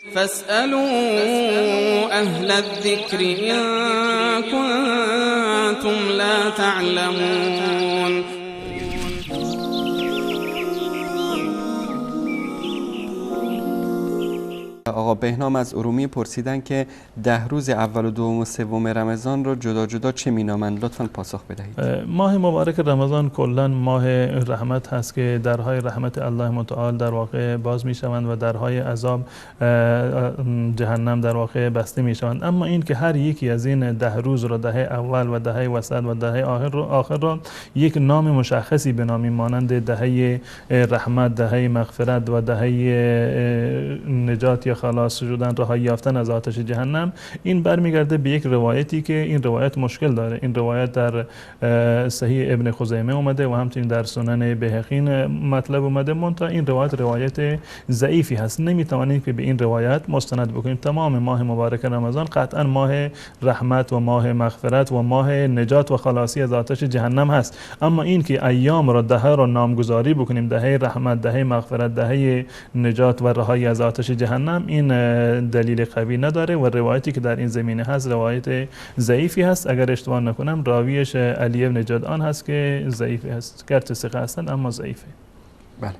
فاسألوا أهل الذكر إن كنتم لا تعلمون. آقا بهنام از ارومیه پرسیدن که 10 روز اول و دوم و سوم رمضان رو جدا جدا چه مینامند؟ لطفاً پاسخ بدهید. ماه مبارک رمضان کلاً ماه رحمت هست که درهای رحمت الله متعال در واقع باز می شوند و درهای عذاب جهنم در واقع بسته می شوند. اما این که هر یکی از این 10 روز رو، دهه اول و دهه وسط و دهه آخر رو یک نام مشخصی بنامیم، مانند دهه رحمت، دهه مغفرت و دهه نجات یا خلاص شدن، رهایی یافتن از آتش جهنم، این برمیگرده به یک روایتی که این روایت مشکل داره. این روایت در صحیح ابن خزیمه اومده و همچنین در سنن بهقی مطلب اومده، منتها این روایت ضعیفی هست. نمیتوانیم که به این روایت مستند بکنیم. تمام ماه مبارک رمضان قطعا ماه رحمت و ماه مغفرت و ماه نجات و خلاصی از آتش جهنم هست. اما این که ایام را، دهه را نامگذاری بکنیم، دهه رحمت، دهه مغفرت، دهه نجات و رهایی از آتش جهنم، این دلیل قوی نداره و روایتی که در این زمینه هست روایت ضعیفی هست. اگر اشتباه نکنم راویش علی بن جدعان هست که ضعیفی هست، گرچه ثقه هستند اما ضعیفه. بله.